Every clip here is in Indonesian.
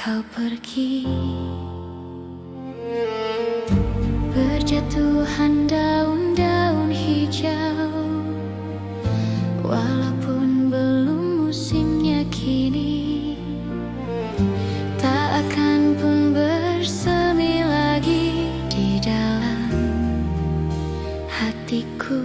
kau pergi. Berjatuhan daun-daun hijau, walaupun belum musimnya kini, tak akan pun bersemi lagi di dalam hatiku.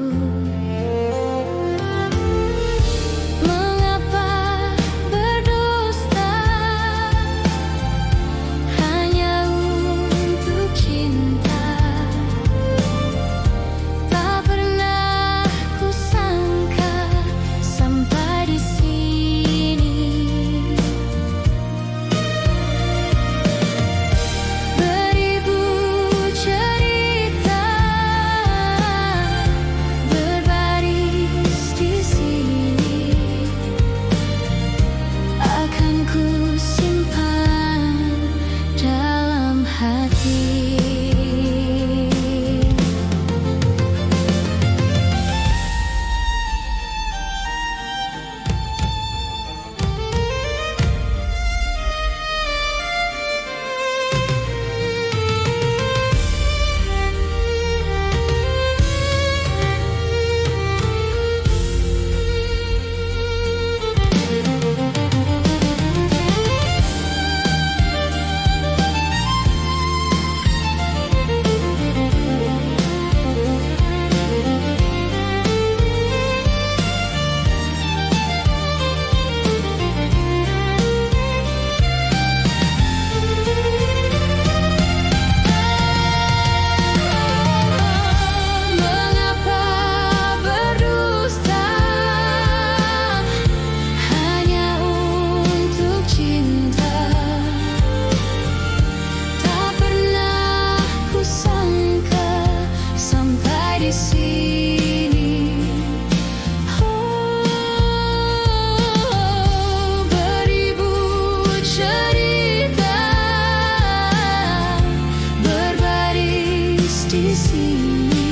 Di sini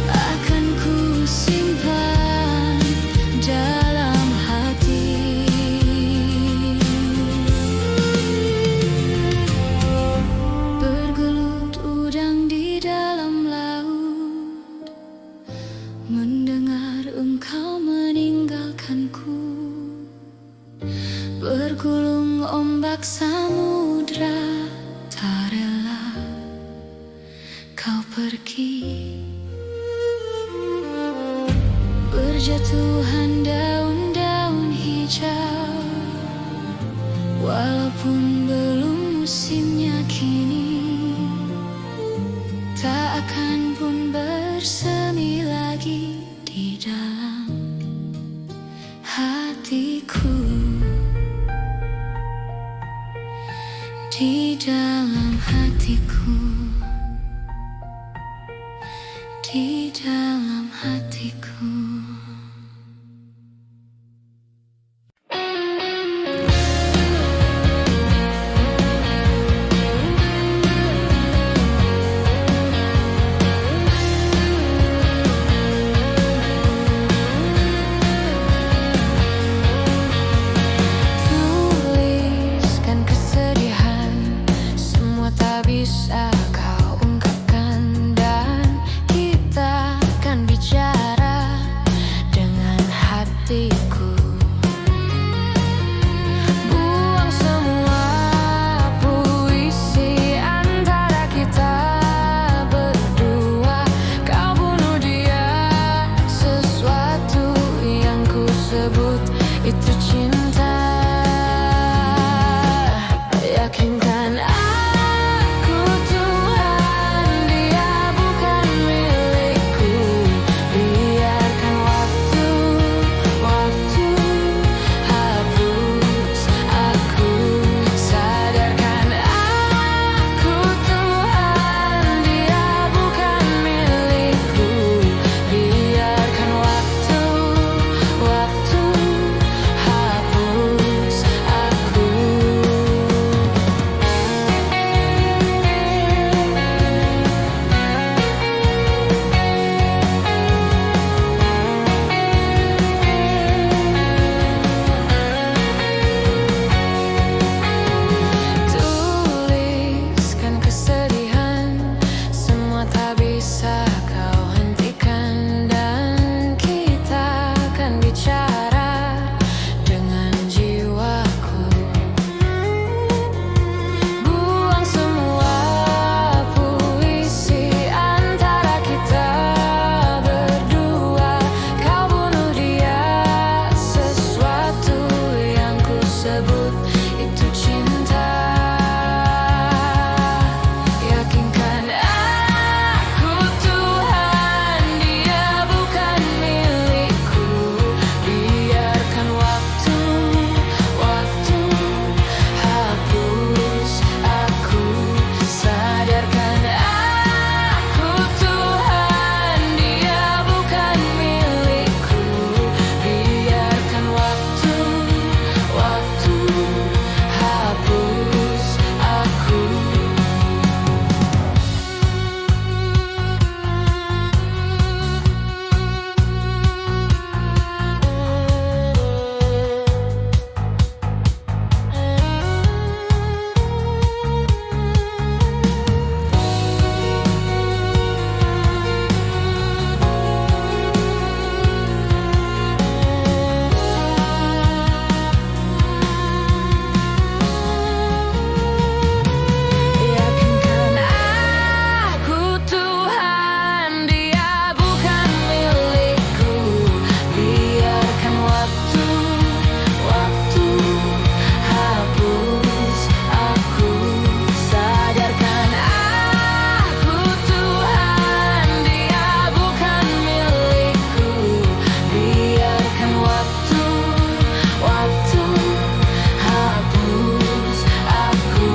akan ku simpan dalam hati. Bergelut udang di dalam laut, mendengar engkau meninggalkanku. Bergulung ombak samudra, tak rela kau pergi. Berjatuhan daun-daun hijau, walaupun belum musimnya kini, tak akan pun bersemi lagi di dalam hatiku. Di dalam hatiku, di dalam hatiku. Tuliskan kesedihan, semua tak bisa kau ungkapkan, dan kita kan sebut itu cinta. Yakinkan aku Tuhan, dia bukan milikku. Biarkan waktu hapus aku. Sadarkan aku Tuhan, dia bukan milikku. Biarkan waktu hapus aku. Yakinkan aku Tuhan, dia bukan milikku. Biarkan waktu hapus aku. Sadarkan aku Tuhan, dia bukan milikku. Biarkan waktu hapus aku.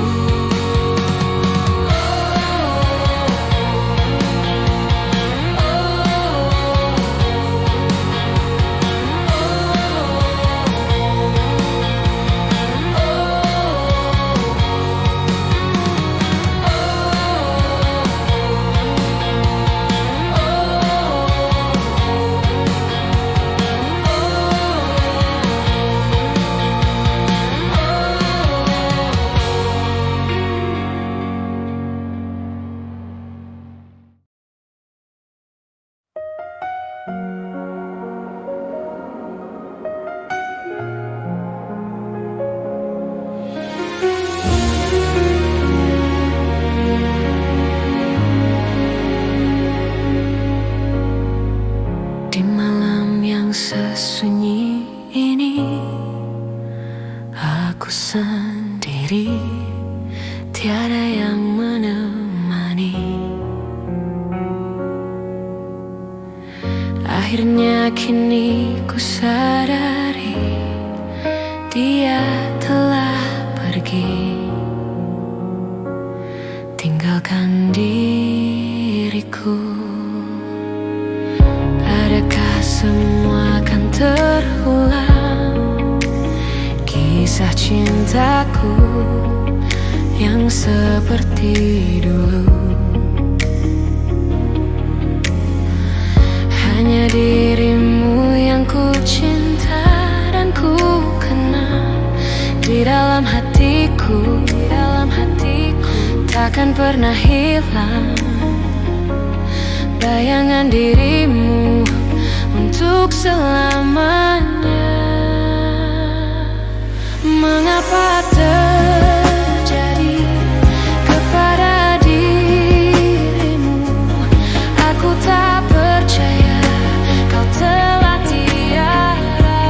Di malam yang sesunyi ini, aku sendiri, tiada yang menemani. Akhirnya kini ku sadari, dia telah pergi, tinggalkan diriku. Adakah semua akan terulang, kisah cintaku yang seperti dulu? Hanya dirimu yang ku cinta dan ku kenal. Di dalam hatiku takkan pernah hilang bayangan dirimu untuk selamanya. Mengapa terjadi kepada dirimu? Aku tak percaya kau telah tiada.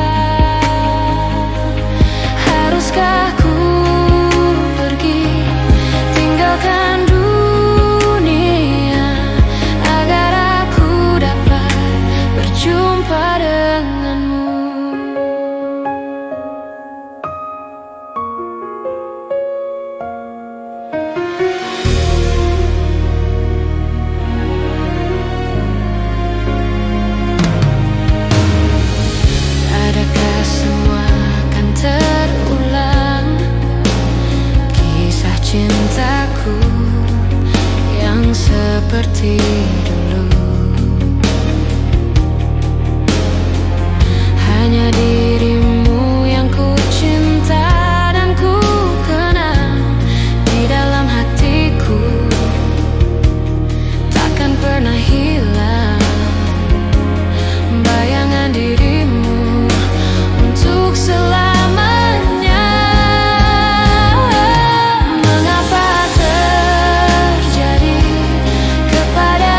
Haruskah ku pergi tinggalkan dunia agar aku dapat berjumpa denganmu? Adakah semua akan terulang, kisah cintaku yang seperti dulu? Hanya dirimu yang ku cinta dan ku kenal. Di dalam hatiku takkan pernah hilang bayangan dirimu untuk selamanya. Mengapa terjadi kepada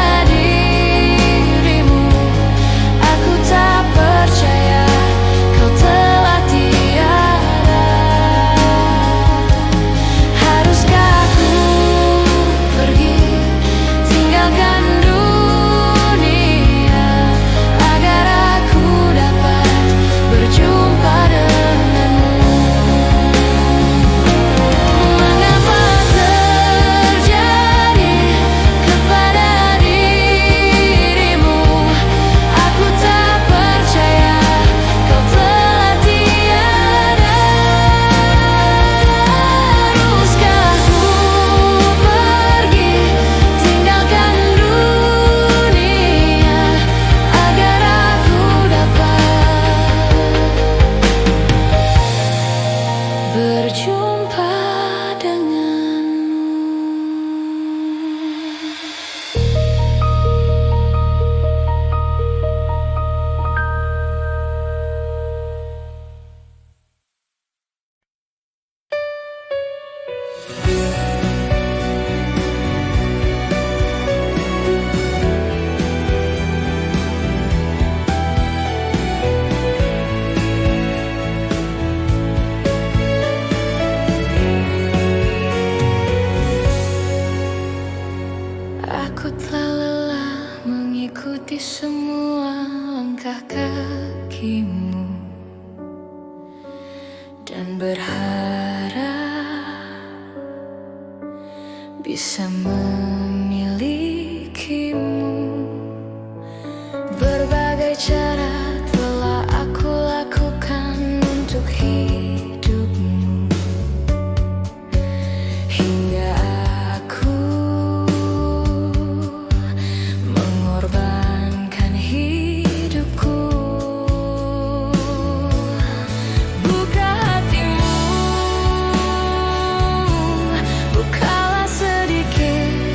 bisa memilikimu. Berbagai cara telah aku lakukan untuk hidupmu, hingga aku mengorbankan hidupku. Buka hatimu, bukalah sedikit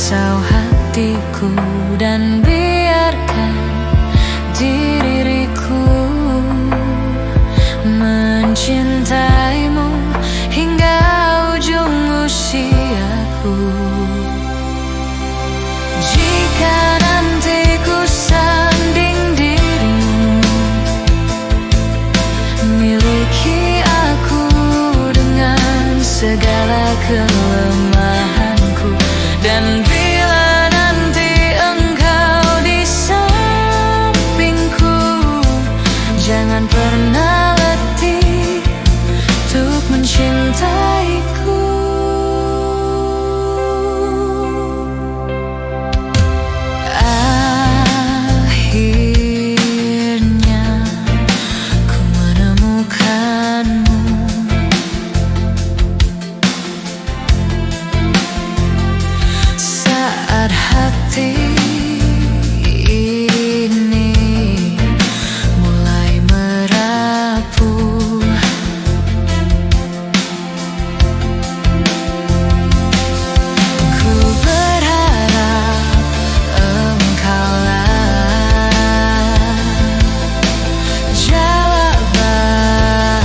risau hatiku dan biarkan diriku mencintaimu hingga ujung usiaku. Jika nanti ku sanding dirimu, miliki aku dengan segala kelemahanku. Dan bila nanti engkau di sampingku, jangan pernah letih untuk mencintaiku. Akhirnya ku menemukanmu. Saat hati ini mulai merapuh, ku berharap engkaulah jawaban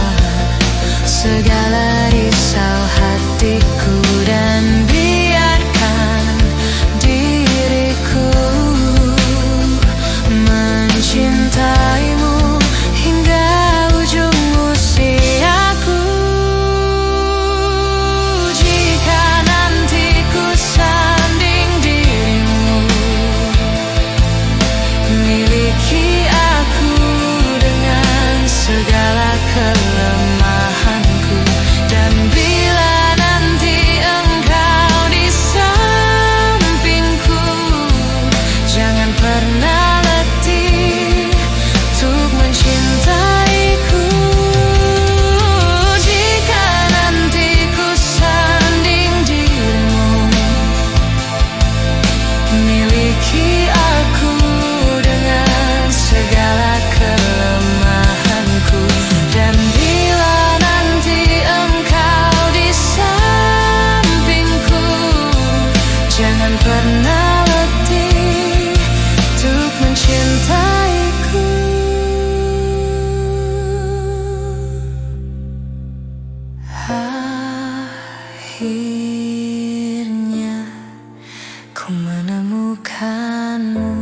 segala risau hatiku. Dan biarkan diriku mencintaimu hingga ujung usiaku. Jika nanti ku sanding dirimu, miliki aku dengan segala kelemahanku. Dan bila nanti engkau di sampingku, jangan pernah letih untuk mencintaiku. Jika nanti ku sanding dirimu, miliki aku dengan segala kelemahanku. Dan bila nanti engkau di sampingku, jangan pernah letih untuk mencintaiku. Akhirnya ku menemukanmu.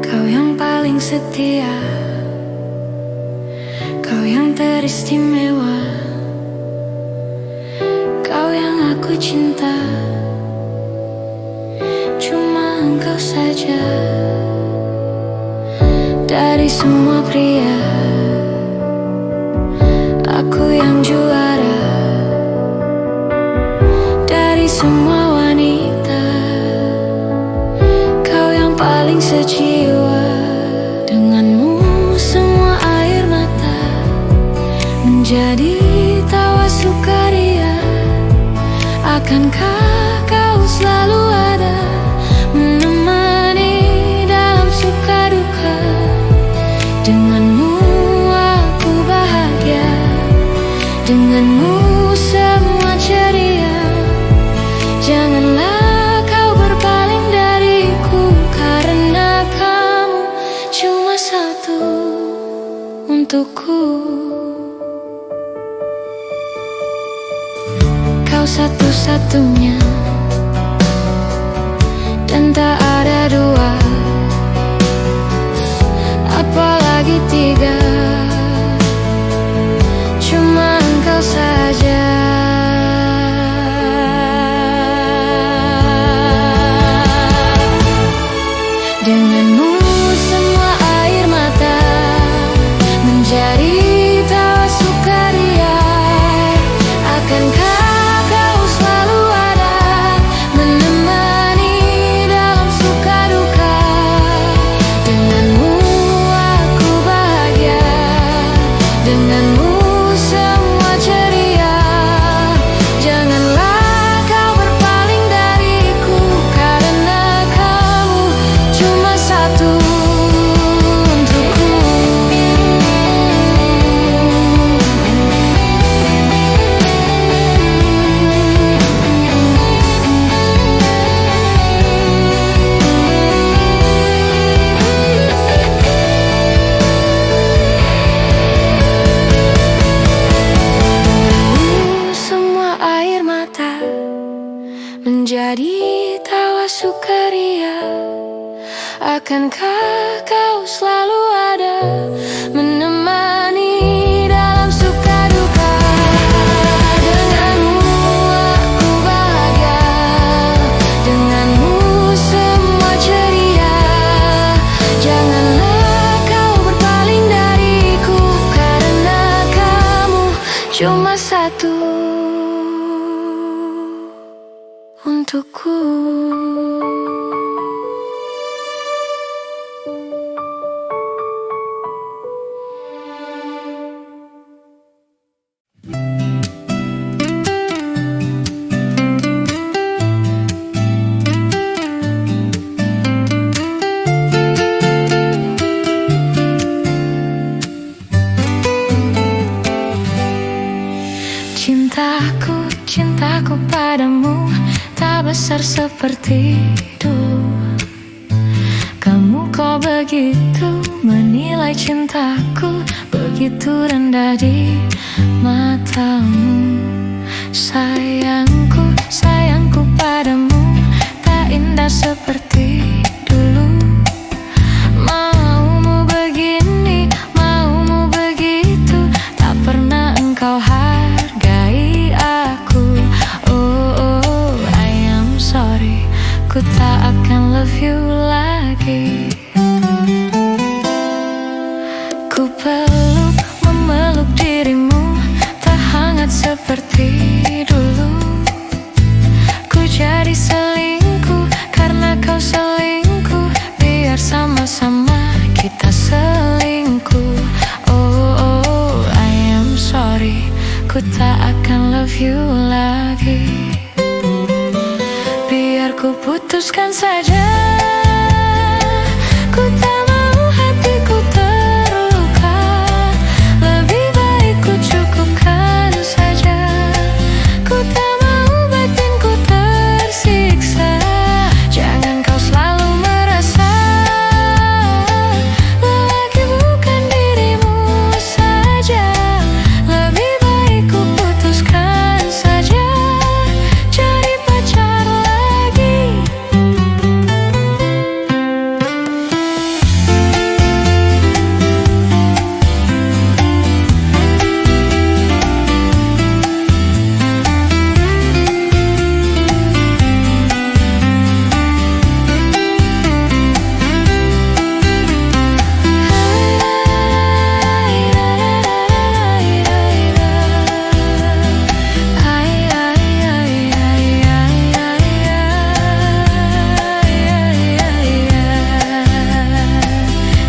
Kau yang paling setia, kau yang teristimewa, kau yang aku cinta, cuma engkau saja. Dari semua pria, aku yang juara. Dari semua wanita, kau yang paling sejiwa. Denganmu semua air mata menjadi tawa sukaria. Akankah kau selalu ada menemani dalam suka duka? Denganmu aku bahagia, denganmu semua ceria. Janganlah kau berpaling dariku, karena kamu cuma satu untukku. Kau satu-satunya dan tak ada dua, apalagi tiga. Cuma engkau saja. Denganmu semua air mata menjadi tawa sukaria. Akankah kau selalu ada menemani dalam suka duka? Denganmu aku bahagia, denganmu semua ceria. Akankah kau selalu ada menemani dalam suka duka? Denganmu aku bahagia, denganmu semua ceria. Janganlah kau berpaling dariku, karena kamu cuma satu untukku. Cintaku padamu tak besar seperti dulu. Kamu kok begitu menilai cintaku, begitu rendah di matamu. Sayangku, sayangku padamu tak indah seperti dulu. Maumu begini, maumu begitu, tak pernah engkau hargai aku. Oh, I am sorry, ku tak akan love you lagi. Ku peluk, memeluk dirimu, tak hangat seperti dulu. Ku jadi selingkuh karena kau selingkuh, biar sama-sama kita selingkuh. Oh, I am sorry, ku tak akan love you lagi. Biar ku putuskan saja, ku tak mau hatiku terluka. Lebih baik ku cukupkan saja, ku tak mau batinku tersiksa. Jangan kau selalu merasa lelaki bukan dirimu saja. Lebih baik ku putuskan saja, cari pacar lagi.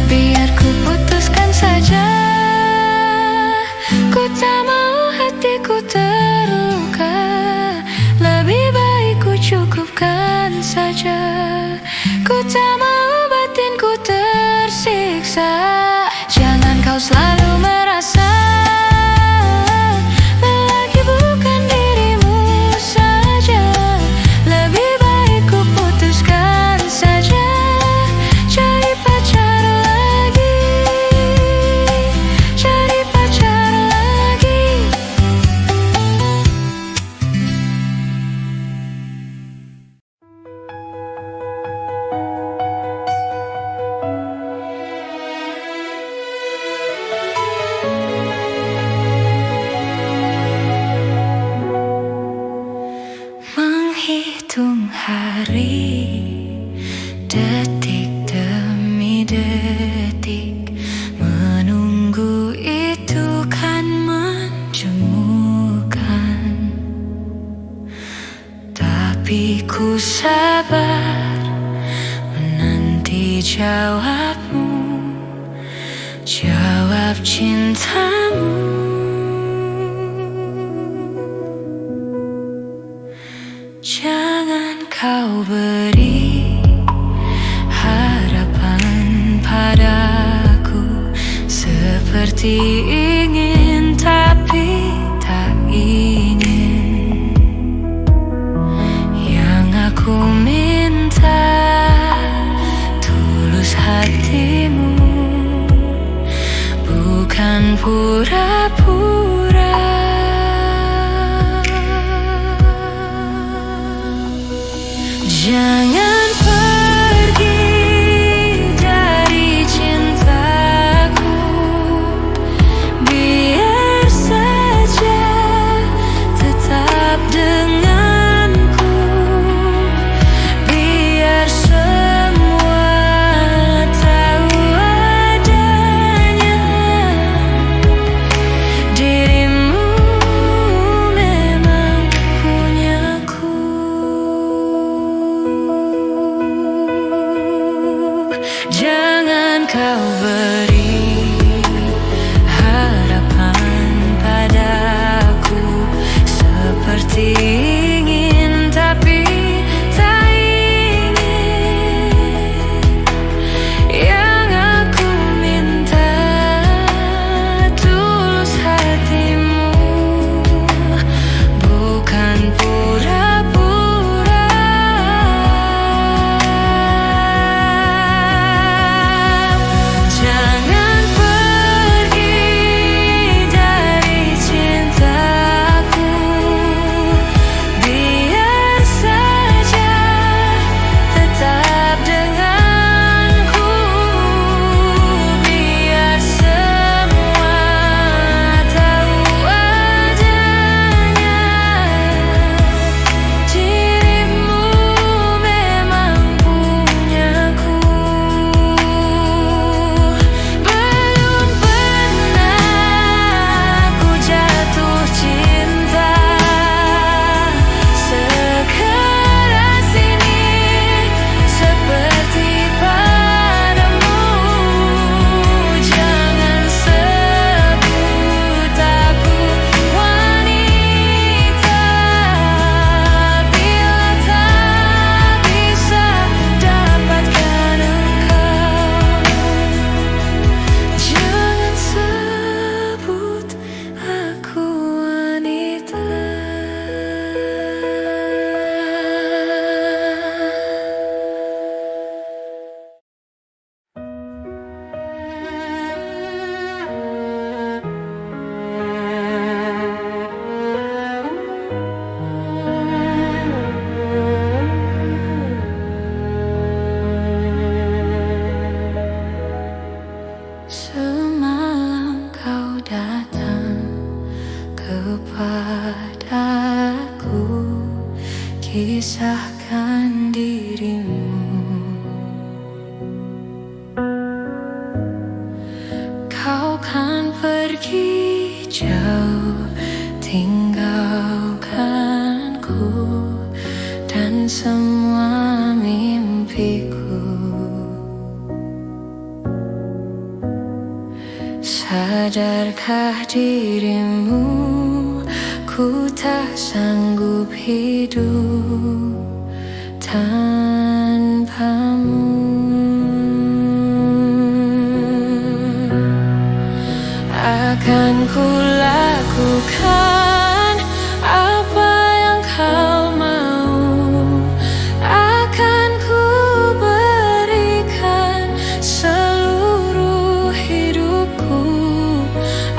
Biar ku putuskan saja, ku tak mau hatiku terluka. Lebih baik ku cukupkan saja, ku tak mau batinku tersiksa. Jangan kau selalu merasa lelaki bukan dirimu saja. Lebih baik ku putuskan saja, cari pacar lagi, cari pacar lagi. Menghitung hari, detik demi detik, menunggu itu kan menjemukan. Tapi ku sabar menanti jawabmu, jawab cintamu. Jangan kau beri harapan padaku, seperti ingin tapi tak ingin. Yang aku minta tulus hatimu, bukan pura padaku, kisahkan dirimu. Kau kan pergi jauh, tinggalkanku dan semua mimpiku. Sadarkah dirimu, ku tak sanggup hidup tanpamu. Akan ku lakukan apa yang kau mau, akan ku berikan seluruh hidupku,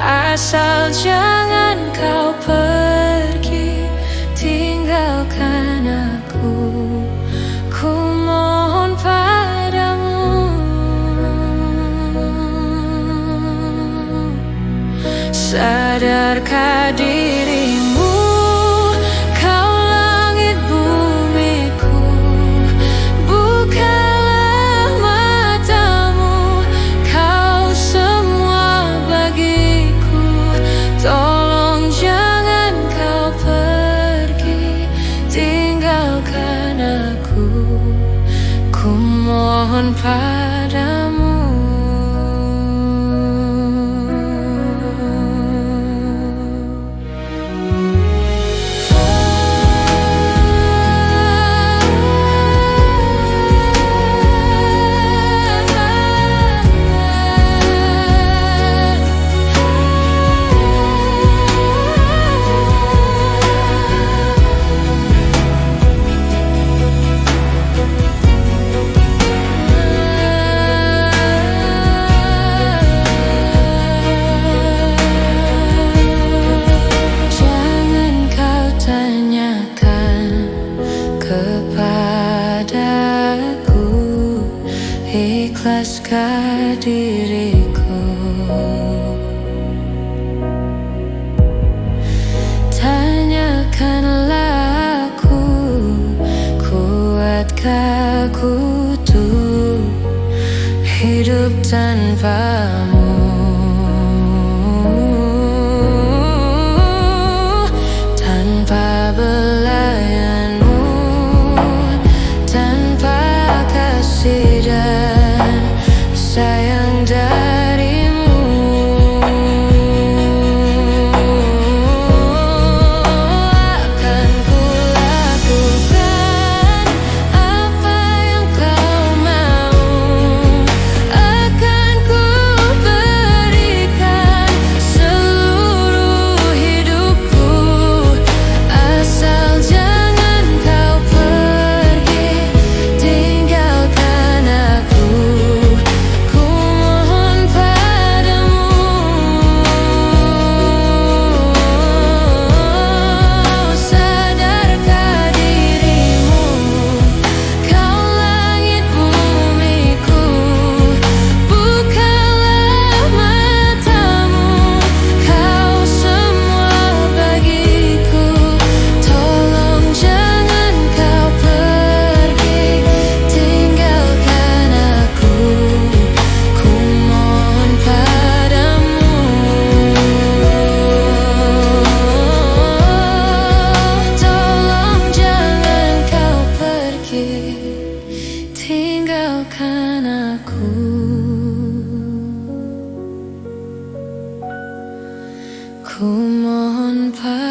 asal jangan kau pergi tinggalkan aku. Ku mohon padamu, sadarkah dirimu, kau langit bumiku, bukalah matamu, kau semua bagiku. Tolong jangan kau pergi tinggalkan aku. Ku mohon padamu. Kepadaku, ikhlaskah diriku? Tanyakanlah aku, kuatkah aku tuh hidup tanpamu? Tanpa belayanmu, tanpa kasih dan sayang darimu, akan ku lakukan apa yang kau mau, akan ku berikan seluruh hidupku, asal jangan kau pergi tinggalkan aku. Ku mohon padamu, sadarkah dirimu, kau langit bumiku, bukalah matamu, kau semua bagiku. Tolong jangan kau pergi tinggalkan aku. Ku mohon padamu, tolong jangan kau pergi tinggalkan aku. Ku mohon padamu.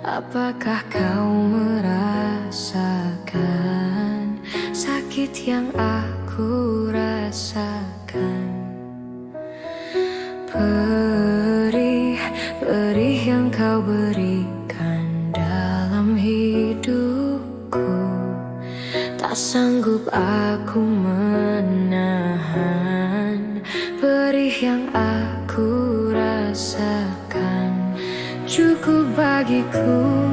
Apakah kau merasakan sakit yang aku rasakan? Perih yang kau berikan dalam hidupku, tak sanggup aku menahan perih yang aku rasakan. Cukup bagiku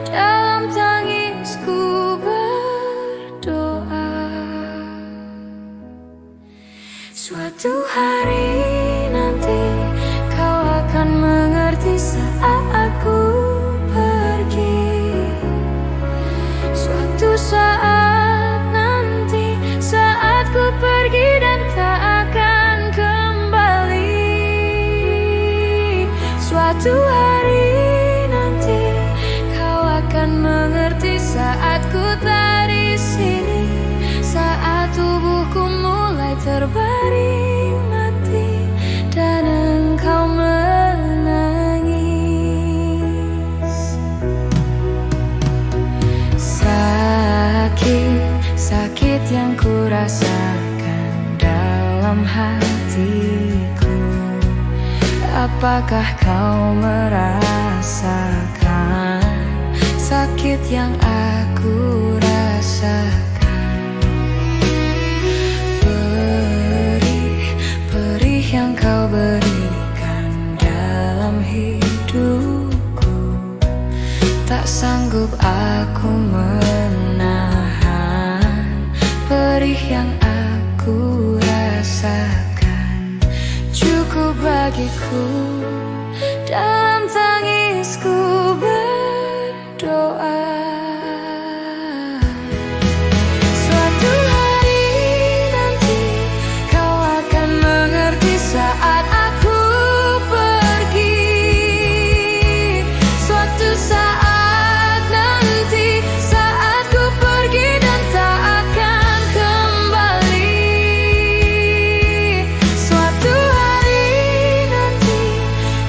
dalam tangisku berdoa, suatu hari nanti kau akan mengerti saat aku pergi. Suatu saat nanti, saat ku pergi dan tak akan kembali. Suatu hari nanti kau akan mengerti saat ku tak di sini, saat tubuhku mulai terbaring mati dan engkau menangis. Sakit yang ku rasakan dalam hatiku, apakah kau merasakan sakit yang aku rasakan? Perih yang kau berikan dalam hidupku, tak sanggup aku menahan perih yang aku rasakan. Cukup bagiku dalam tangisku berdoa, suatu hari nanti kau akan mengerti saat aku pergi. Suatu saat nanti, saat ku pergi dan tak akan kembali. Suatu hari nanti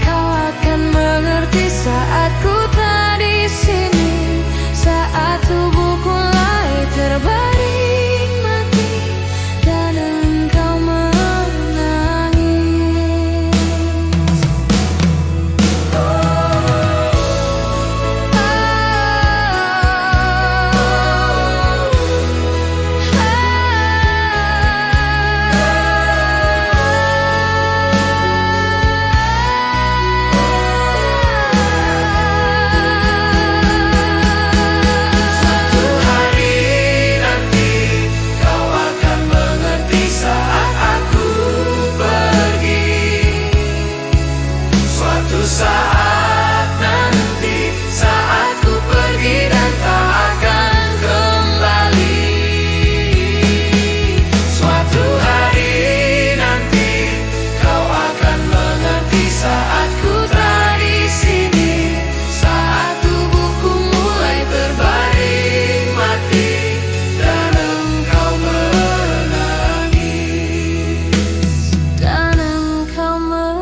kau akan mengerti saat ku tak di sini, saat tubuhku mulai terbaring mati dan engkau menangis. Suatu hari nanti kau akan mengerti saat aku pergi. Suatu saat nanti, saat ku pergi dan tak akan kembali. Suatu hari nanti kau akan mengerti saat ku tak di sini, saat tubuhku mulai terbaring mati dan engkau menangis. Dan engkau menangis.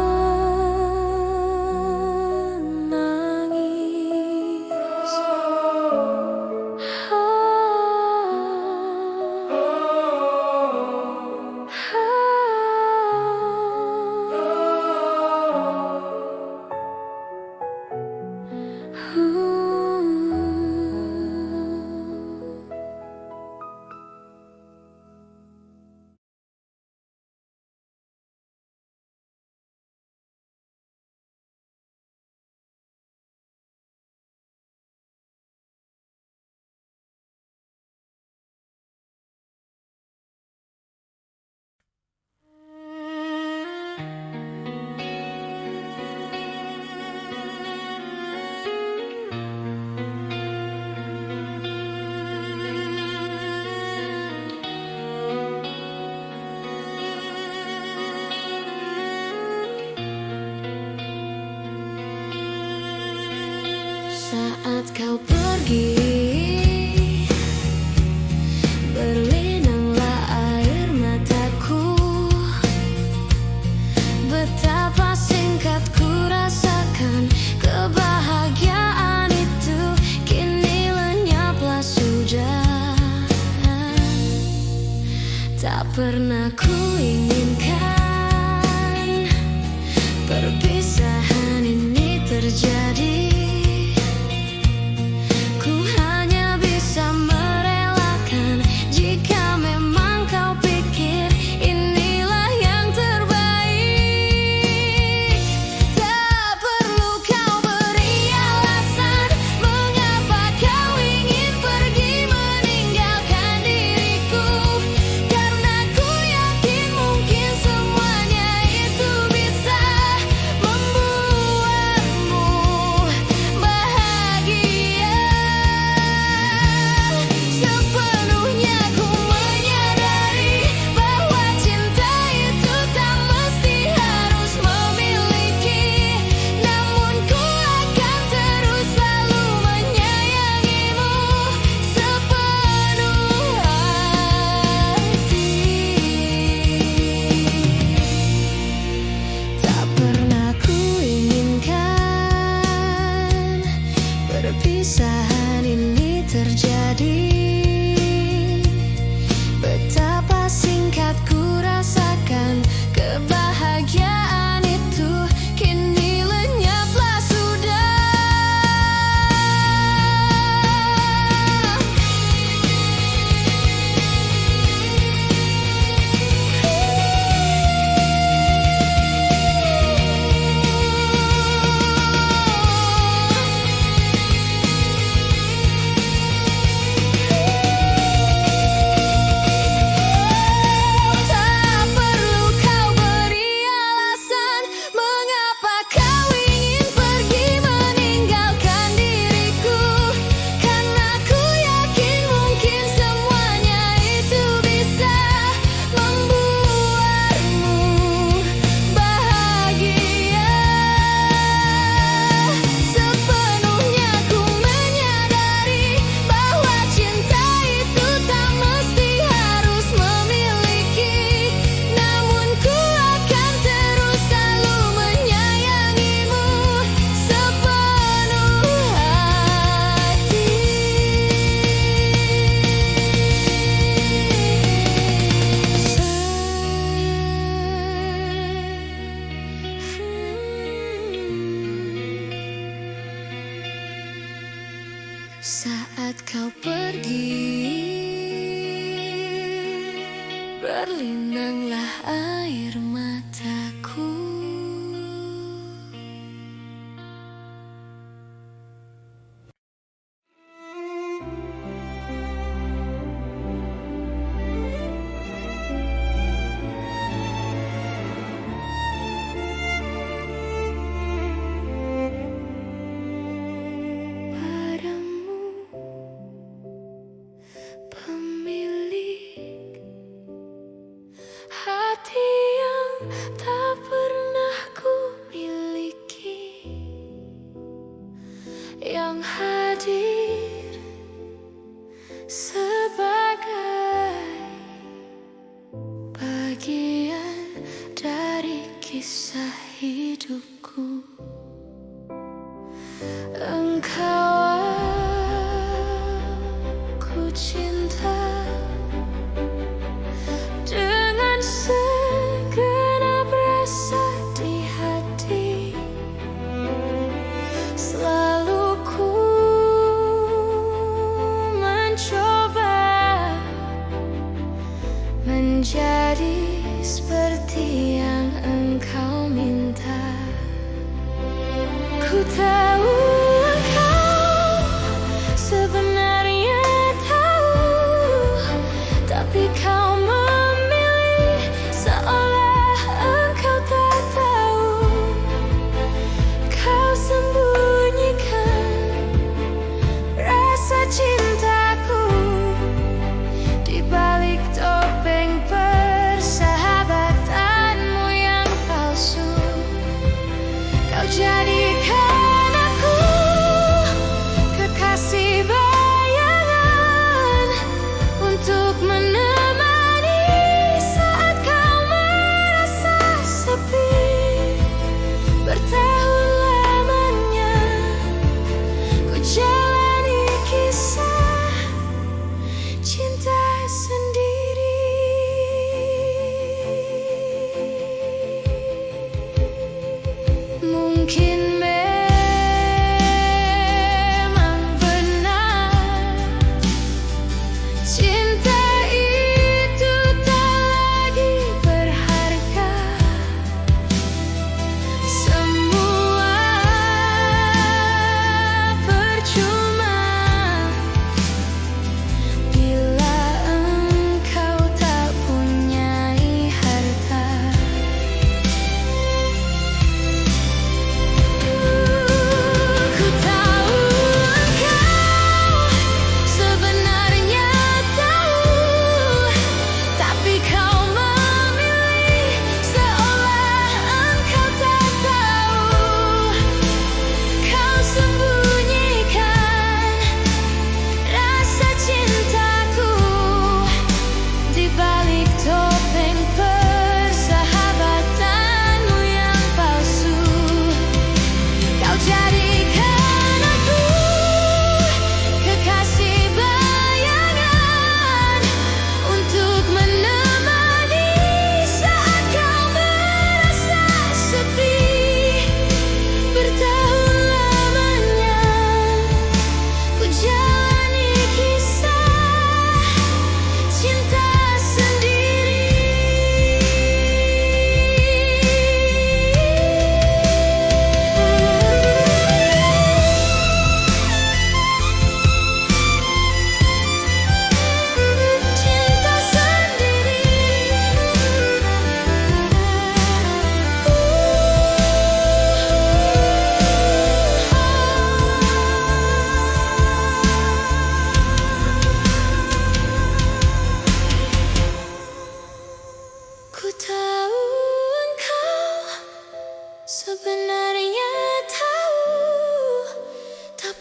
Saat kau pergi, berlinanglah air mataku. Betapa singkat ku rasakan kebahagiaan pernah ku inginkan perpisahan ini terjadi. Ku hanya bisa merelakan jika memang kau pikir inilah yang terbaik. Tak perlu kau beri alasan mengapa kau ingin pergi meninggalkan diriku, karena ku yakin mungkin semuanya itu bisa membuatmu bahagia. Sepenuhnya ku menyadari bahwa cinta itu tak mesti harus memiliki, namun ku akan terus selalu menyayangimu sepenuh hati. Tak pernah ku inginkan perpisahan ini terjadi. Betapa singkat ku rasakan kebahagiaan itu, kini lenyaplah sudah. Tak perlu kau beri alasan mengapa kau ingin pergi meninggalkan diriku, karena ku yakin mungkin semuanya itu bisa membuatmu bahagia. Sepenuhnya ku menyadari bahwa cinta itu tak mesti harus memiliki, namun ku akan terus selalu menyayangimu sepenuh hati. Saat kau pergi, berlinanglah air mataku. Padamu, pemilik hati yang tak pernah ku miliki, yang hadir sebagai bagian dari kisah hidupku. Engkau aku cinta dengan segenap rasa di hati. Selalu ku mencoba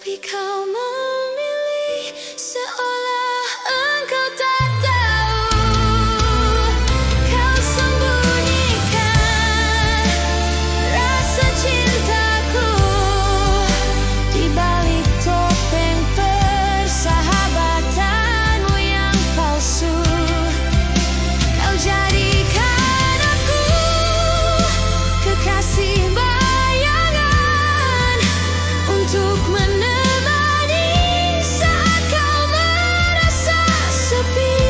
Tapi kau memilih seolah engkau tak tahu. Kau sembunyikan rasa cintaku di balik topeng persahabatanmu yang palsu. Kau jadikan aku kekasih bayangan untuk menemani saat kau merasa sepi.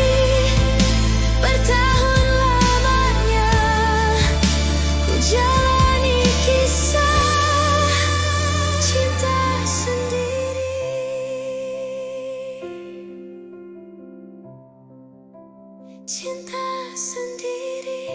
Bertahun lamanya ku jalani kisah cinta sendiri. Cinta sendiri.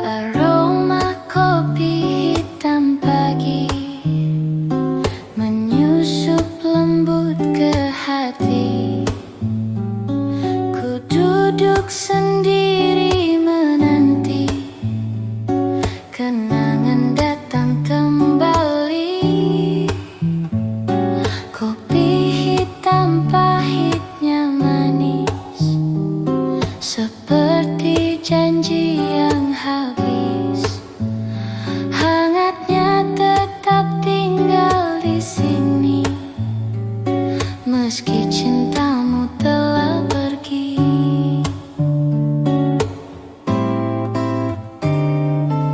Aroma kopi hitam pagi menyusup lembut ke hati. Ku duduk sendiri menanti kenangan datang kembali. Kopi hitam pahitnya manis seperti janji yang habis. Hangatnya tetap tinggal di sini meski cintamu telah pergi.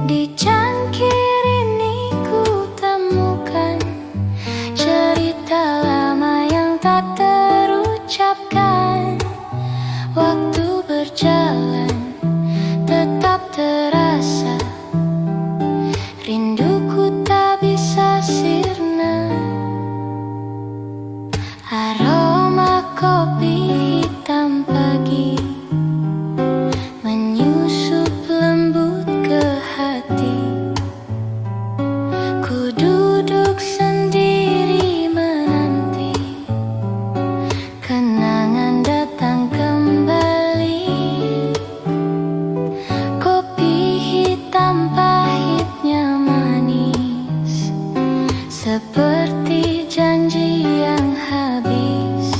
Di cangkir ini ku temukan cerita lama yang tak terucapkan. Waktu berjalan tetap terasa, rinduku tak bisa sirna. Aroma kopi hitam pagi menyusup lembut ke hati. Ku duduk sendiri menanti kenangan datang kembali. Kopi hitam pahitnya manis seperti janji yang habis.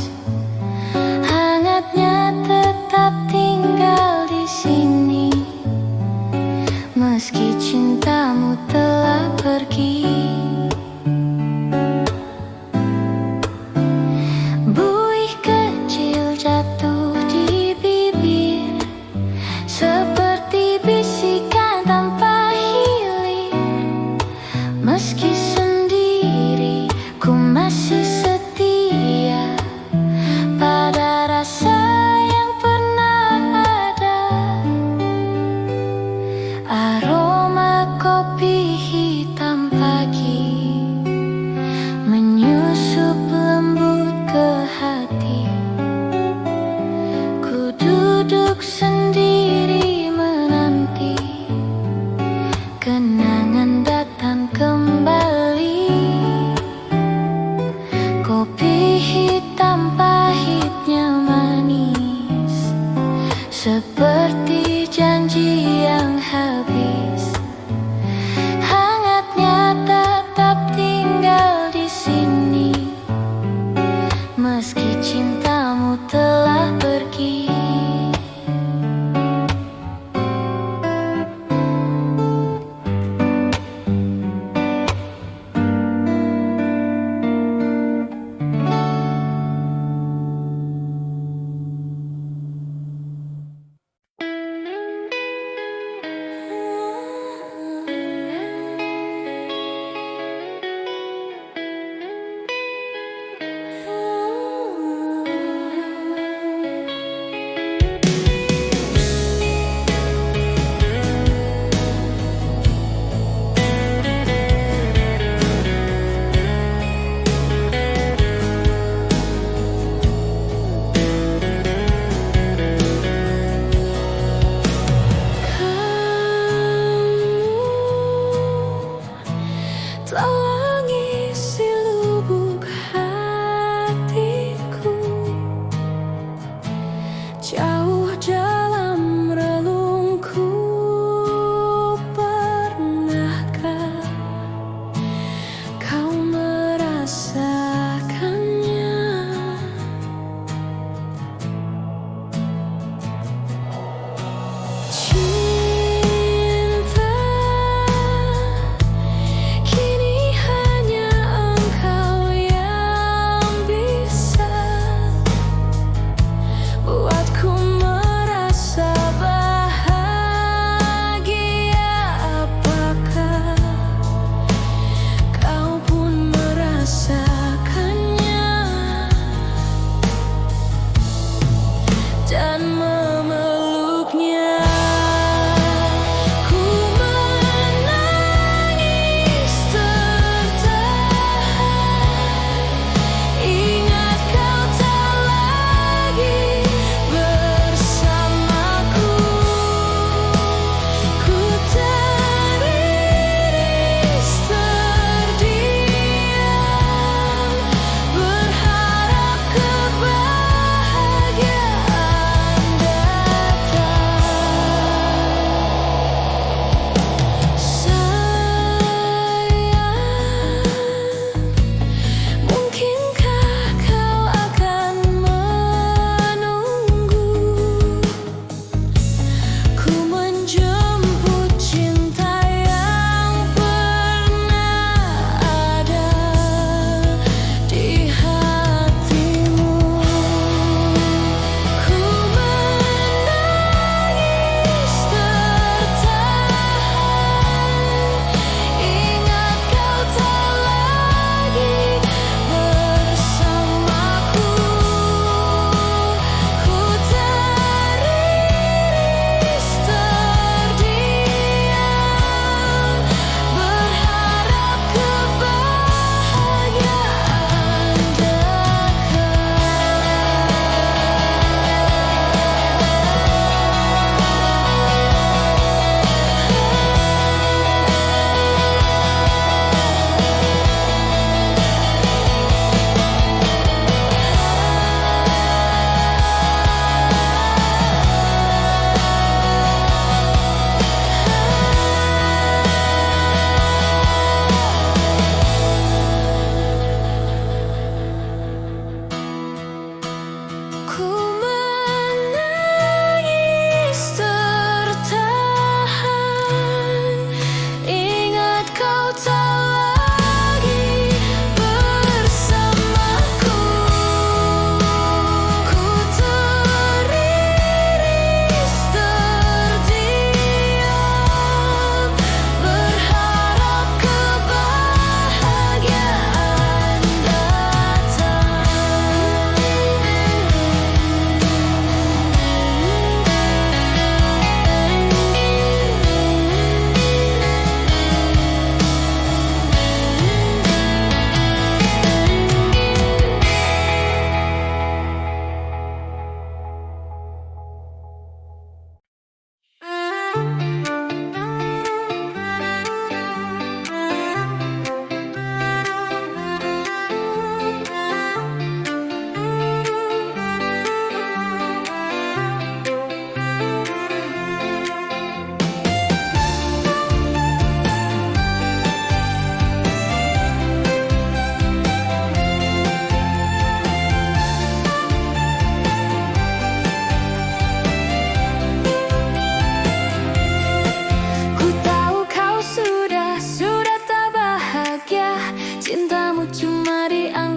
Hangatnya tetap tinggal di sini meski cintamu telah pergi. Buih kecil jatuh di bibir seperti bisikan tanpa hilir. Meski sendiri ku masih setia pada rasa yang pernah ada. Aroma kopi hitam pagi menyusup lembut ke hati. Ku duduk sendiri menanti kenangan datang kembali.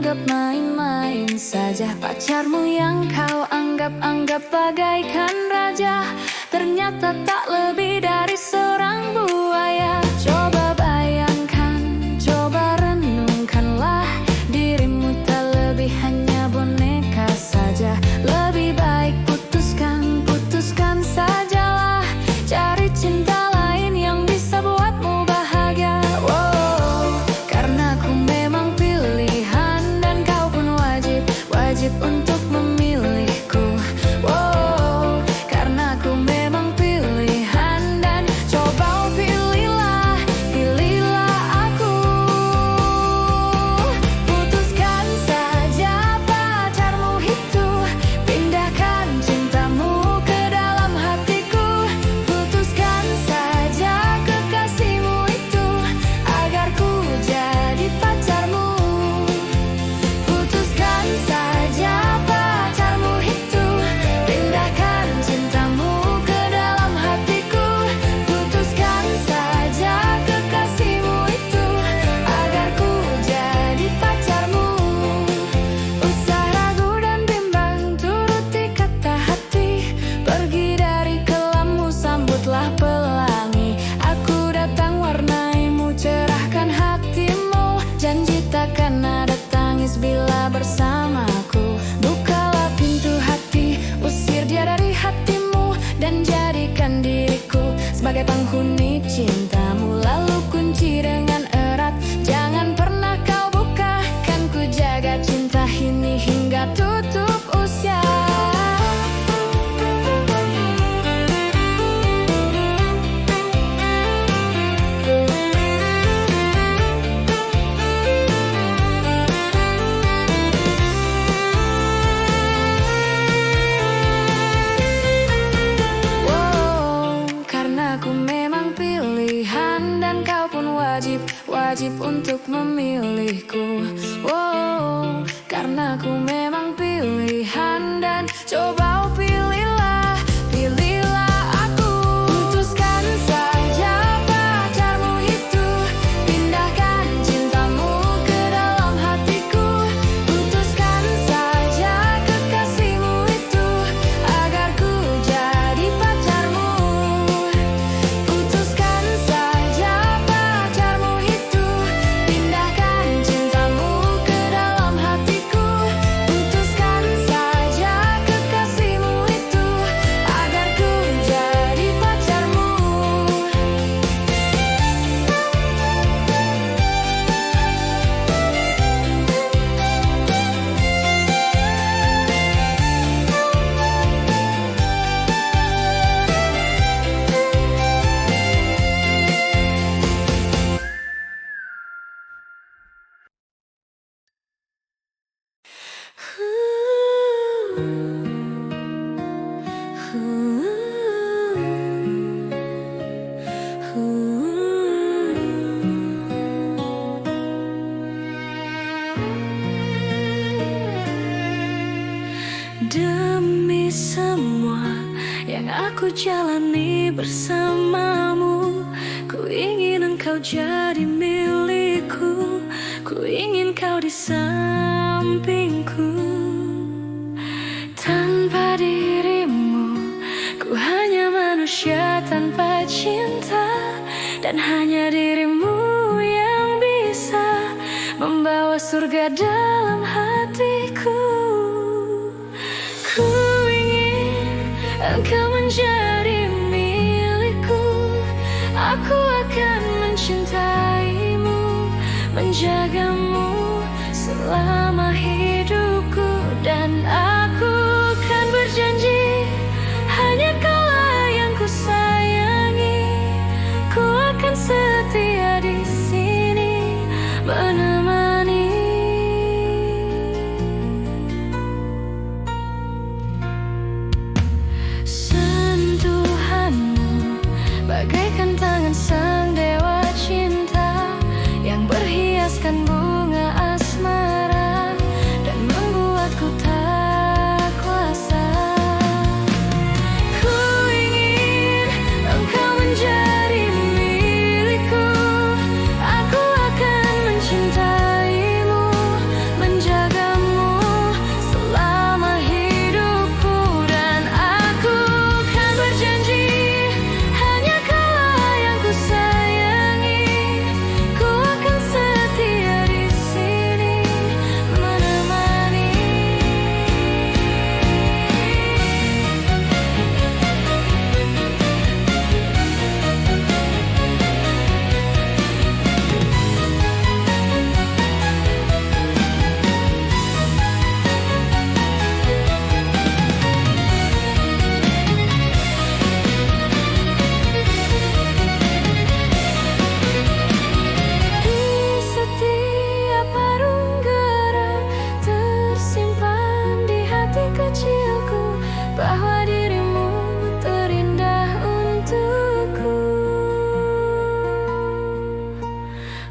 anggap main-main saja. Pacarmu yang kau anggap bagaikan raja, ternyata tak lebih dari seorang buaya. Coba bayangkan, coba renungkanlah, dirimu tak lebih hanya boneka saja. Lebih baik putuskan sajalah, cari cinta lain yang bisa buatmu bahagia. Wow, karena ku memang pilihan dan kau pun wajib untuk memilihku. Wow, karena ku memang pilihan dan coba pilihlah aku. Putuskan saja pacarmu itu, pindahkan cintamu ke dalam hatiku. Putuskan saja kekasihmu itu, agar ku jadi pacarmu. Putuskan saja pacarmu itu, pindahkan cintamu ke dalam hatiku. Putuskan saja kekasihmu itu, agar ku jadi pacarmu. Usah ragu dan bimbang, turuti kata hati. Pergi dari kelammu, sambutlah pelangi. Aku datang warnaimu, cerahkan hatimu. Janji takkan ada tangis bila bersamaku. Bukalah pintu hati, usir dia dari hatimu, dan jadikan diriku sebagai penghuni cintamu. Lalu kunci dengan erat, jangan pernah kau buka. Kan ku jaga cinta ini hingga tutup usia. Wow, karena ku memang pilihan dan kau pun wajib untuk memilihku. Wow, karena ku memang pilihan dan coba pilihlah aku. Putuskan saja pacarmu itu, pindahkan cintamu ke dalam hatiku. Putuskan saja kekasihmu itu, agar ku jadi pacarmu. Putuskan saja pacarmu itu, pindahkan cintamu ke dalam hatiku. Putuskan saja kekasihmu itu, agar ku jadi pacarmu. Demi semua yang aku jalani bersamamu, ku ingin engkau jadi milikku. Ku ingin kau di sampingku. Tanpa dirimu, ku hanya manusia tanpa cinta, dan hanya dirimu yang bisa membawa surga dalam hatiku. Ku ingin engkau menjadi milikku. Aku akan mencintaimu, menjagamu selama hidupku. Dan aku kan berjanji, hanya kaulah yang ku sayangi. Ku akan setia di sini menemani. Sentuhanmu bagaikan tangan sang dewa cinta, yang berhiaskan bunga asmara dan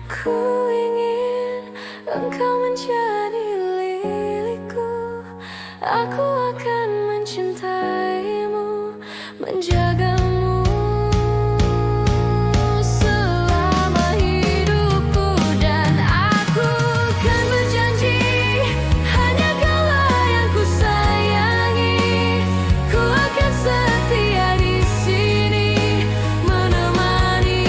Ku ingin engkau menjadi milikku. Aku akan mencintaimu, menjagamu selama hidupku. Dan aku kan berjanji, hanya kaulah yang ku sayangi. Ku akan setia di sini menemani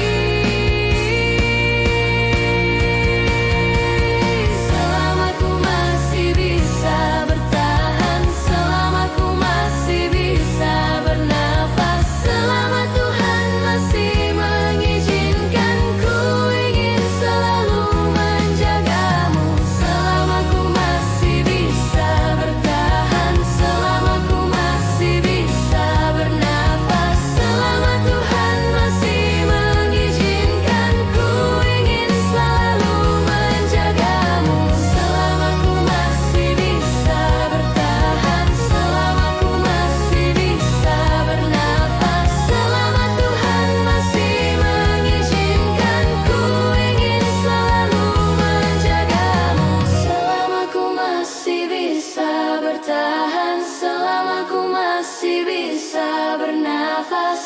selama ku masih bisa bertahan, selama ku masih bisa bernafas, selama Tuhan masih mengizinkan. Ku ingin selalu menjagamu, selama ku masih bisa bertahan, selama ku masih bisa bernafas, selama Tuhan masih mengizinkan. Ku ingin selalu menjagamu, selama ku masih bisa bertahan, selama ku masih bisa bernafas, selama Tuhan masih mengizinkan. Ku ingin selalu menjagamu, selama ku masih bisa bertahan, selama ku masih bisa bernafas.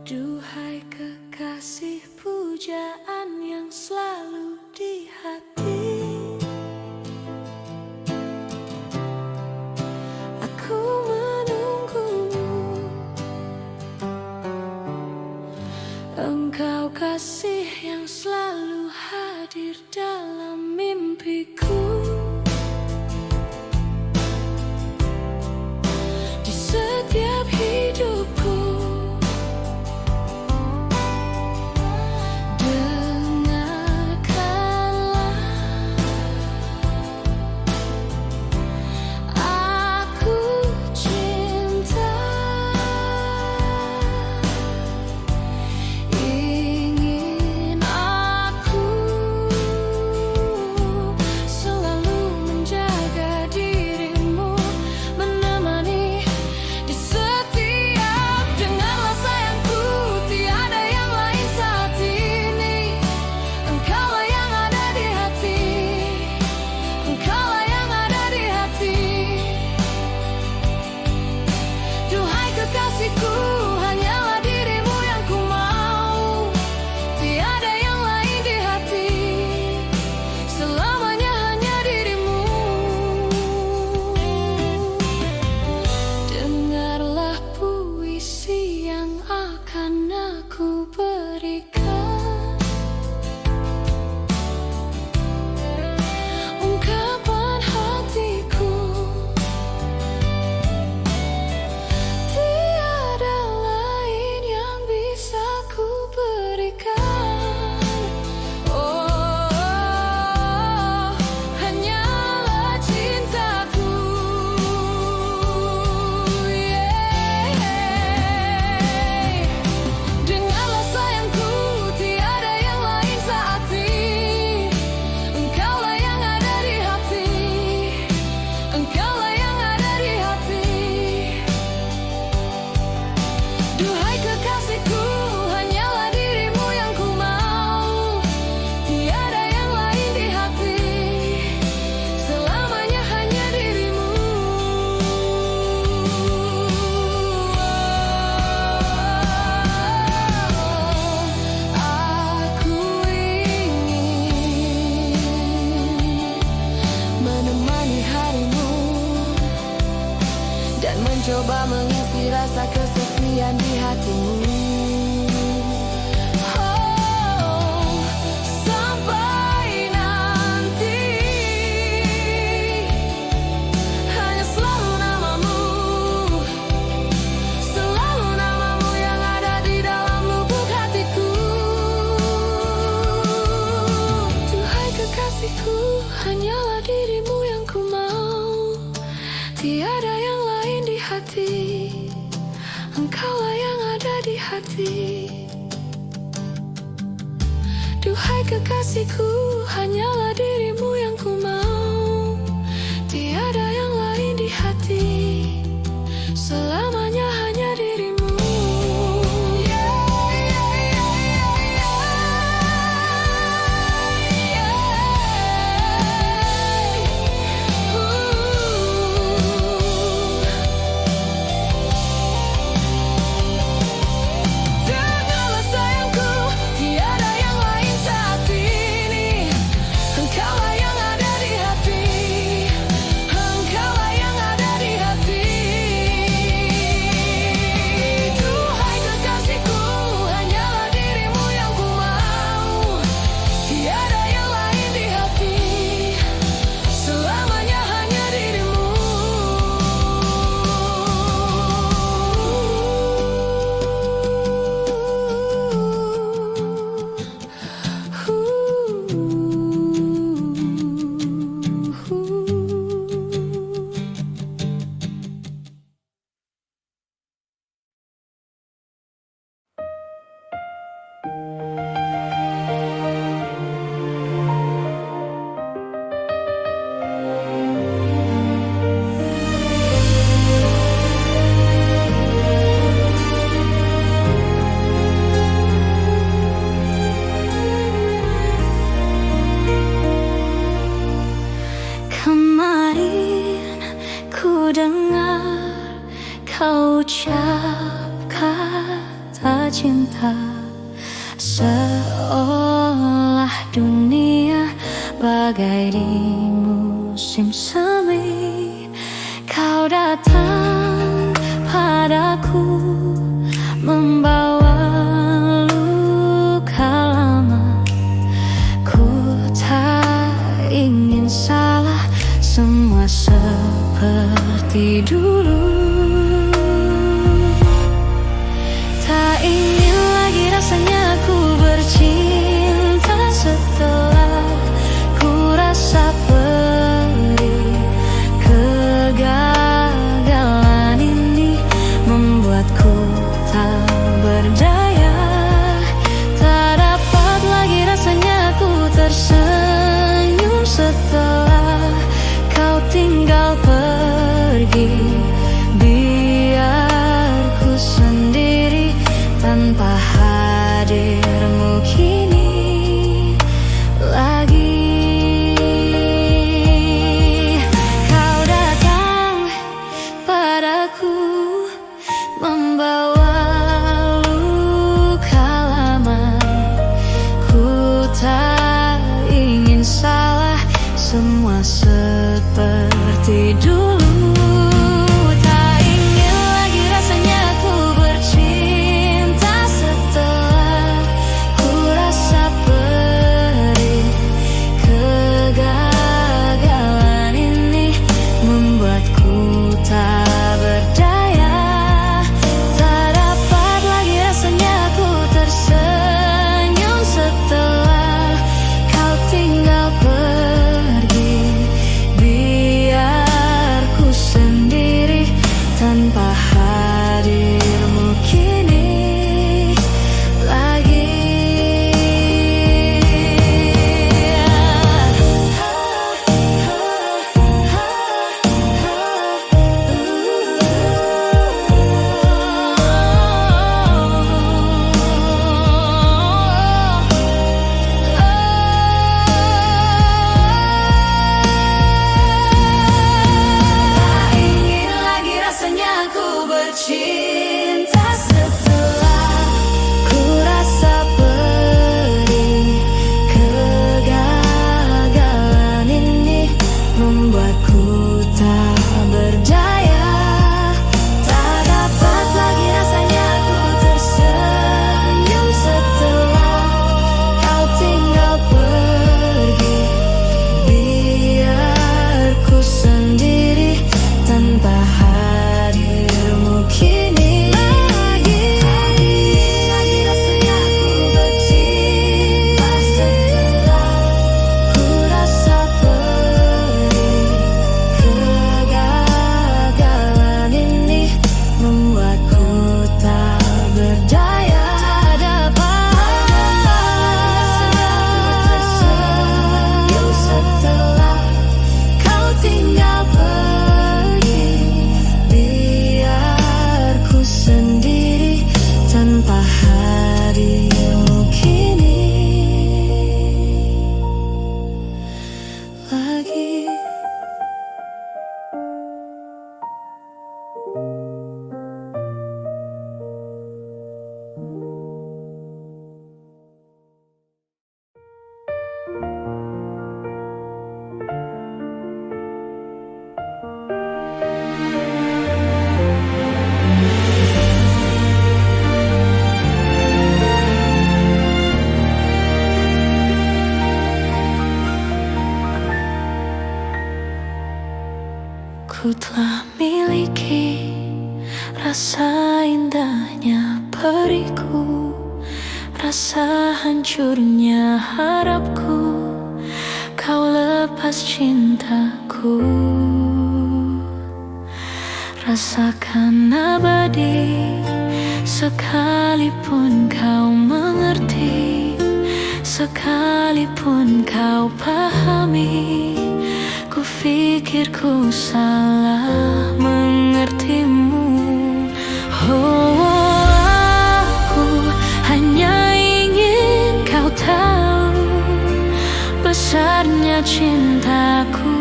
Duhai kekasih pujaan yang selalu di hati, aku menunggumu. Engkau kasih yang selalu hadir dalam mimpiku. Di setiap hidupku, dengarkanlah aku cinta, ingin aku selalu menjaga dirimu, menemani di setiap. Dengarlah sayangku, tiada yang lain saat ini. Engkaulah yang ada di hati, engkaulah yang ada di hati. Duhai kekasihku, hanyalah dirimu yang ku mau. Tiada yang lain di hati, selamanya hanya dirimu. Dengarlah puisi yang akan aku berikan, ungkapan hatiku. Tiada lain yang bisa ku berikan. Oh, hanyalah cintaku. Dengarlah sayangku, tiada yang lain saat ini. Engkaulah yang ada di hati, engkaulah yang ada di hati. Duhai kekasihku, hanyalah dirimu yang ku mau. Tiada yang lain di hati, selamanya hanya dirimu. Aku ingin menemani harimu dan mencoba mengisi rasa kesepian di hatimu. Oh, sampai nanti hanya selalu namamu, selalu namamu yang ada di dalam lubuk hatiku. Duhai kekasihku, hanyalah dirimu yang ku mau. Tiada yang lain di hati, engkaulah yang ada di hati. Duhai kekasihku, hanyalah dirimu ucap kata cinta, seolah dunia bagai di musim semi. Kau datang padaku membawa luka lama. Ku tak ingin salah, semua seperti dulu. Tak ingin lagi rasanya ku bercinta setelah ku rasa perih. Kegagalan ini membuatku tak berdaya. Tak dapat lagi rasanya ku tersenyum setelah kau tinggal pergi. Biar ku sendiri tanpa hadirmu kini lagi. Kau datang padaku membawa luka lama. Ku tak ingin salah, semua seperti dulu. Tak ingin lagi rasanya ku bercinta setelah ku rasa perih. Kegagalan ini membuatku tak berdaya. Tak dapat lagi rasanya ku tersenyum setelah kau tinggal pergi. Biar ku sendiri tanpa hadirmu kini lagi. Tak ingin lagi rasanya ku bercinta setelah ku rasa perih. Kegagalan ini membuatku tak berdaya. Tak dapat lagi rasanya ku tersenyum setelah kau tinggal pergi. Biar ku sendiri tanpa hadirmu kini lagi. Lagi rasanya ku bercinta setelah ku rasa perih. Kegagalan ini membuatku tak berdaya. Tak dapat tersenyum setelah kau tinggal pergi. Biar ku sendiri tanpa hadirmu kini lagi. Ku telah miliki rasa indahnya periku, rasa hancurnya harapku. Kau lepas cintaku, rasakan abadi. Sekalipun kau mengerti, sekalipun kau pahami, ku pikir ku salah mengertimu. Oh, aku hanya ingin kau tahu besarnya cintaku,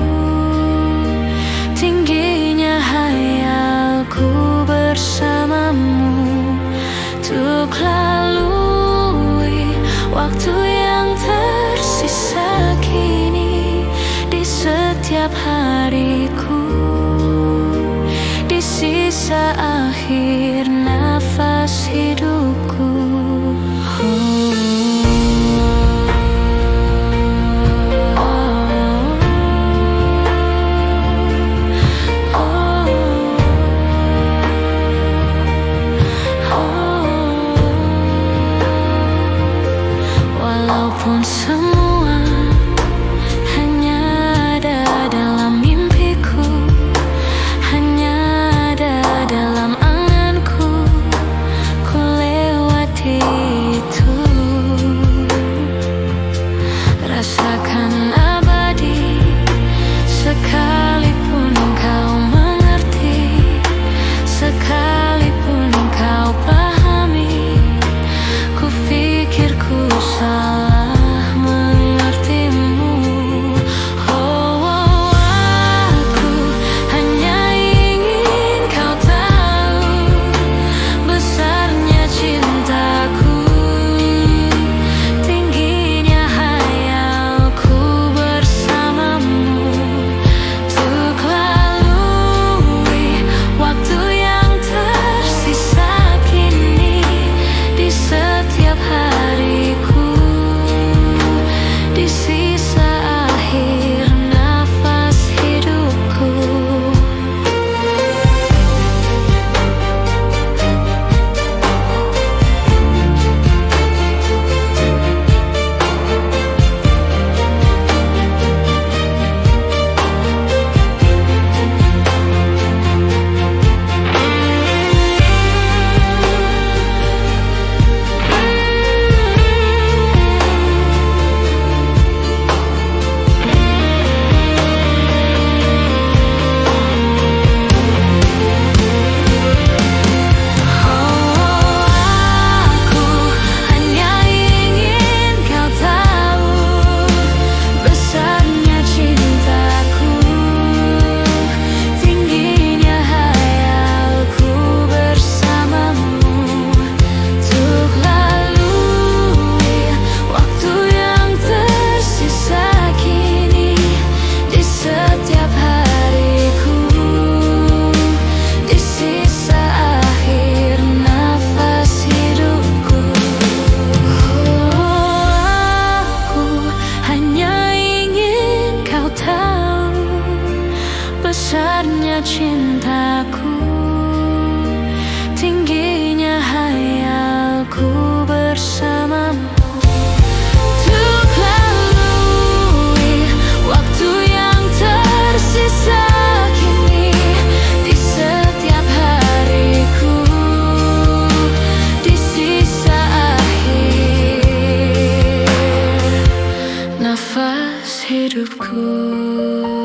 tingginya hayalku bersama. untuk lalui waktu yang tersisa kini di setiap hariku, di sisa akhir nafas hidupku. Walaupun semua hanya ada dalam mimpiku, hanya ada dalam anganku, ku lewati itu. Rasakan abadi sekalipun kau mengerti, sekalipun kau pahami. Ku pikir ku salah mengertimu. Oh, aku hanya ingin kau tahu besarnya cintaku, tingginya hayalku bersamamu, untuk lalui waktu yang tersisa kini di setiap hariku, di sisa akhir nafas hidupku. Besarnya cintaku, tingginya hayalku bersamamu, untuk lalui waktu yang tersisa kini di setiap hariku, di sisa akhir nafas hidupku.